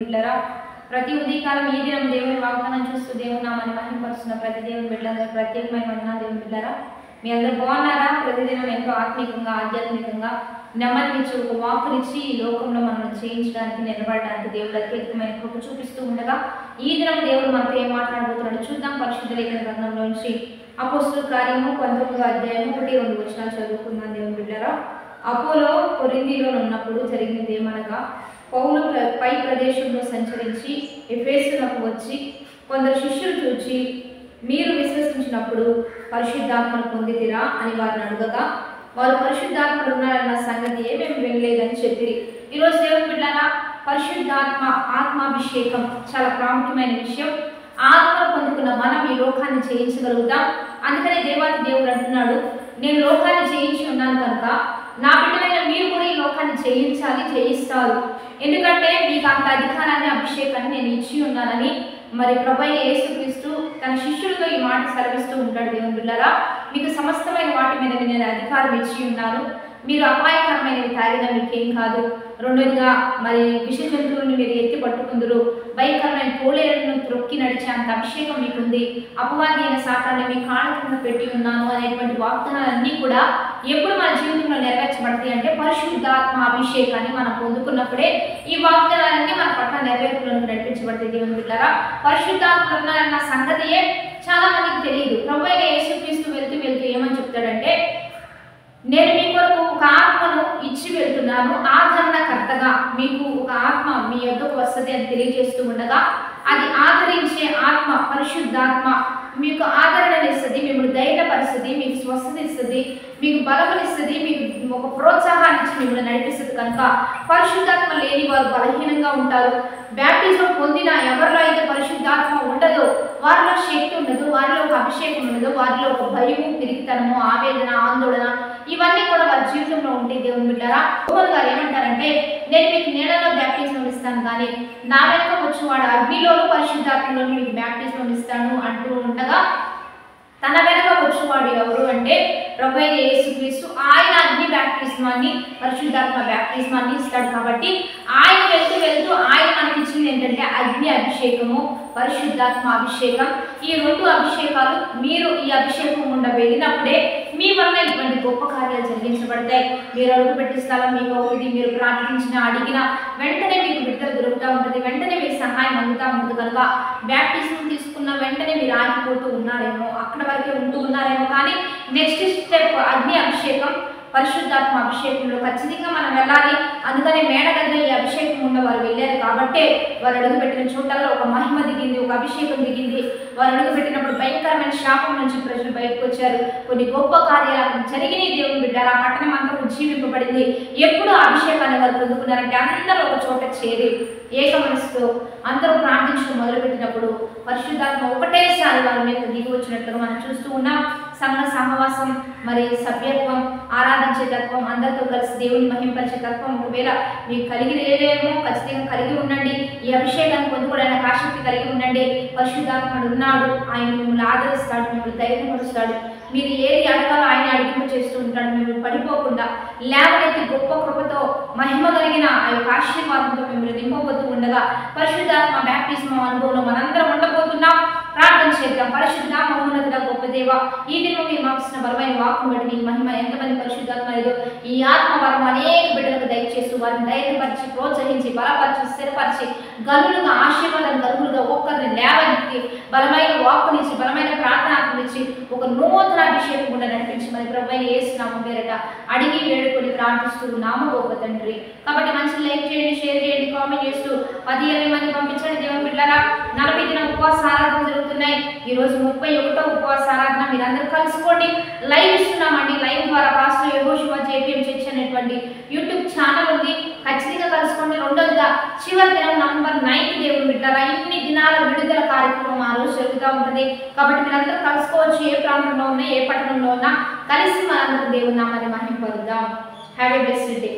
బిడ్డలారా, ప్రతి ఉదయకాలం ఈ దినం దేవుని వాగ్దానం చూస్తూ దేవుని నామాన్ని మహిమపరుస్తున్న ప్రతి దేవుని బిడ్డలందరూ ప్రత్యేకమైన వందనాలు. దేవుని బిడ్డలారా, మీ అందరూ బాగున్నారా? ప్రతిదినం ఎంతో ఆత్మీయంగా ఆధ్యాత్మికంగా నెమ్మదినిచ్చి ఒక వాక్కునిచ్చి ఈ లోకంలో మనం చేయించడానికి నిలబడడానికి దేవుడు అత్యధికమైన కృప చూపిస్తూ ఉండగా ఈ దినం దేవుడు మనతో ఏం మాట్లాడబోతున్నాడు చూద్దాం. పరిశుద్ధ లేఖన గ్రంథంలోంచి అపోస్తలుల కార్యము 19వ అధ్యాయము 1-2 వచనాలు చదువుకున్నాను. దేవుని బిడ్డలారా, అపోలో కొరింథీలో ఉన్నప్పుడు జరిగినది ఏమనగా, పౌలు పై ప్రదేశంలో సంచరించి ఎఫెసునకు వచ్చి కొందరు శిష్యులు చూచి, మీరు విశ్వసించినప్పుడు పరిశుద్ధాత్మను పొందితిరా అని వారిని అడగగా, వారు పరిశుద్ధాత్మలు ఉన్నారన్న సంగతి ఏమేమి వినలేదని చెప్పిరి. ఈరోజు దేవుని బిడ్డలారా, పరిశుద్ధాత్మ ఆత్మాభిషేకం చాలా ప్రాముఖ్యమైన విషయం. ఆత్మను పొందుకున్న మనం ఈ లోకాన్ని జయించగలుగుతాం. అందుకనే దేవాది దేవుడు అంటున్నాడు, నేను లోకాన్ని జయించి ఉన్నాను కనుక నా బిడ్డలైన మీరు కూడా ఈ లోకాన్ని జయించాలి, జయిస్తారు. ఎందుకంటే మీకు అంత అధికారాన్ని అభిషేకాన్ని నేను ఇచ్చి ఉన్నానని మరి ప్రభువైన యేసుక్రీస్తు తన శిష్యులతో ఈ మాట సెలవిస్తూ ఉంటాడు. దేవుని బిడ్డలారా, మీకు సమస్తమైన వాటి మీద నేను అధికారం ఇచ్చి ఉన్నాను. మీరు అపాయకరమైనవి తాగినా మీకేం కాదు. రెండోదిగా మరి విష జంతువులను మీరు ఎత్తి పట్టుకుందరు. భయంకరమైన పోలేలను త్రొక్కి నడిచే అంత అభిషేకం మీకుంది. అపవాది అయిన సాతాన్ని మీ కాళ్ళ కింద పెట్టి ఉన్నాను అనేటువంటి వాగ్దానాలన్నీ కూడా ఎప్పుడు మన జీవితంలో నెరవేర్చబడతాయి అంటే పరిశుద్ధాత్మ అభిషేకాన్ని మనం పొందుకున్నప్పుడే ఈ వాగ్దానాలన్నీ మన పట్ల నెరవేర్పులను నడిపించబడతాయి. దేవుని బిడ్డలారా, పరిశుద్ధాత్మ ఉన్నారన్న సంగతియే చాలా మందికి తెలియదు. ప్రభువైన యేసుక్రీస్తు వెళ్తూ ఏమని చెప్తాడంటే, నేను మీ కొరకు ఒక ఆత్మను ఇచ్చి వెళ్తున్నాను, ఆదరణకర్తగా మీకు ఒక ఆత్మ మీ యొద్దకు వస్తుంది అని తెలియజేస్తూ ఉండగా, అది ఆదరించే ఆత్మ పరిశుద్ధాత్మ మీకు ఆదరణనిస్తుంది, మిమ్మల్ని ధైర్యపరుస్తుంది, మీకు స్వస్థత ఇస్తుంది, మీకు బలమునిస్తుంది, మీకు ఒక ప్రోత్సాహాన్ని ఇచ్చి మిమ్మల్ని నడిపిస్తుంది. కనుక పరిశుద్ధాత్మ లేని వారు బలహీనంగా ఉంటారు. బ్యాప్టిజం పొందిన ఎవరిలో అయితే పరిశుద్ధాత్మ ఉండదో వారిలో శక్తి ఉండదు, వారిలో ఒక అభిషేకం ఉండదు, వారిలో ఒక భయము, పిరికితనము, ఆవేదన, ఆందోళన ఇవన్నీ కూడా వారి జీవితంలో ఉంటాయి. దేవుని బిడ్డలారా, పౌలు గారు ఏమంటారంటే, నేను మీకు నీళ్ళలో బ్యాప్టిజం ఇస్తాను, కానీ నా వెనుక వచ్చేవాడు అగ్నిలోను పరిశుద్ధాత్మలోను మీకు బ్యాప్టిజం ఇస్తాను అంటూ ఉండగా, తన వెనక వచ్చేవాడు ఎవరు అంటే ప్రభువైన యేసుక్రీస్తు. ఆయన అగ్ని బ్యాప్టిజమాన్ని పరిశుద్ధాత్మ బ్యాప్టిజమాన్ని ఇస్తాడు. కాబట్టి ఆయన వెళ్తూ ఆయన మనకి ఇచ్చింది ఏంటంటే అగ్ని అభిషేకము, పరిశుద్ధాత్మ అభిషేకం. ఈ రెండు అభిషేకాలు మీరు ఈ అభిషేకం గుండా వెళ్ళినప్పుడే మీ వల్ల ఇటువంటి గొప్ప కార్యాలు జరిగించబడతాయి. మీరు అడుగుపెట్టే స్థలం మీకు అవుతుంది. మీరు ప్రార్థించిన అడిగిన వెంటనే మీకు విడుదల దొరుకుతూ ఉంటుంది, వెంటనే మీకు సహాయం అందుతూ ఉంటుంది. కనుక బ్యాప్టిజం తీసుకున్న వెంటనే మీరు ఆగిపోతూ ఉన్నారేమో, అక్కడ వరకే ఉంటూ ఉన్నారేమో, కానీ నెక్స్ట్ స్టెప్ అగ్ని అభిషేకం, పరిశుద్ధాత్మ అభిషేకంలో ఖచ్చితంగా మనం వెళ్ళాలి. అందుకనే మేడగదిలో ఈ అభిషేకం ఉన్న వారు వెళ్ళారు కాబట్టే వారు అడుగుపెట్టిన చోటల్లో ఒక మహిమ దిగింది, ఒక అభిషేకం దిగింది. వారు అడుగుపెట్టినప్పుడు భయంకరమైన శాపం నుంచి ప్రజలు బయటకు వచ్చారు. కొన్ని గొప్ప కార్యాలు జరిగినాయి. దేవుని బిడ్డలారా, పట్టణం అంతా ఉజ్జీవింపబడింది. ఎప్పుడు అభిషేకాన్ని వారు పొందుకున్నారంటే అందరూ ఒక చోట చేరి ఏక మనసుతో అందరూ ప్రార్థించడం మొదలుపెట్టినప్పుడు పరిశుద్ధాత్మ ఒకటేసారి వారి మీద దిగి వచ్చినట్లుగా మనం చూస్తూ ఉన్నాం. సంఘ సహవాసం, మరి సభ్యత్వం, ఆరాధించే తత్వం, అందరితో కలిసి దేవుని మహింపరిచే తత్వం ఒకవేళ మీకు కలిగి లేదేమో ఖచ్చితంగా కలిగి ఉండండి. ఈ అభిషేకాన్ని పొందుకోవడానికి ఆసక్తి కలిగి ఉండండి. పరిశుద్ధాత్ముడు ఉన్నాడు, ఆయన మిమ్మల్ని ఆదరిస్తాడు, మిమ్మల్ని ధైర్యపరుస్తాడు. మీరు ఏది అడగాలో ఆయన అడిగింపు చేస్తూ ఉంటాడు. మిమ్మల్ని పడిపోకుండా లేవనైతే గొప్ప కృపతో మహిమ కలిగిన ఆ యొక్క ఆశీర్వాదంతో మిమ్మల్ని నింపబోతూ ఉండగా పరిశుద్ధాత్మ బ్యాప్టిజం అనుభవంలో మనందరం ఉండబోతున్నాం. ప్రార్థన చేద్దాం. పరిశుద్ధ మహోన్నతుడ గొప్ప దేవ, ఈ దినం మీరు మాకు ఇచ్చిన బలమైన వాక్కును బట్టి నీకు మహిమ. ఎంతమంది పరిశుద్ధాత్మ లేదో ఈ ఆత్మ వరం అనేక బిడ్డలకు దయచేస్తూ వారిని ధైర్యపరిచి, ప్రోత్సహించి, బలపరిచి, స్థిరపరిచి, గనులుగా ఆశీర్వాదం గనులుగా ఒక్కరిని లేవనెత్తి బలమైన వాక్కునిచ్చి, బలమైన ప్రార్థననిచ్చి, ఒక నూతన అభిషేకం కూడా నడిపించి మరి ప్రభువైన యేసు నామం పేరట అడిగి వేడుకొని ప్రార్థిస్తూ నామ గొప్ప తండ్రి. కాబట్టి మంచి లైక్ చేయండి, షేర్ చేయండి, కామెంట్ చేస్తూ 10-20 మంది పంపించండి. దేవుని బిడ్డలారా, 40 దిన ఉపవాస ఆరాధన జరుగుతున్నాయి. ఈరోజు 31వ ఉపవాస ఆరాధన. మీరందరూ కలుసుకోండి. లైవ్ ఇస్తున్నామండి. లైవ్ ద్వారా పాస్టర్ యెహోషువ JPM చర్చ్ అనేటువంటి యూట్యూబ్ ఛానల్ ఉంది. ఖచ్చితంగా కలుసుకోండి. రెండోదిగా చివరి దినం నంబర్ 9 దేవుని బిడ్డలారా, ఇన్ని దినాల విడుదల కార్యక్రమం ఆ రోజు జరుగుతూ ఉంటుంది. కాబట్టి మీరందరూ కలుసుకోవచ్చు. ఏ ప్రాంతంలో ఉన్నా, ఏ పట్టణంలో ఉన్నా కలిసి మనందరం దేవుని నామాన్ని మహిమపరుద్దాం. Have a blessed day.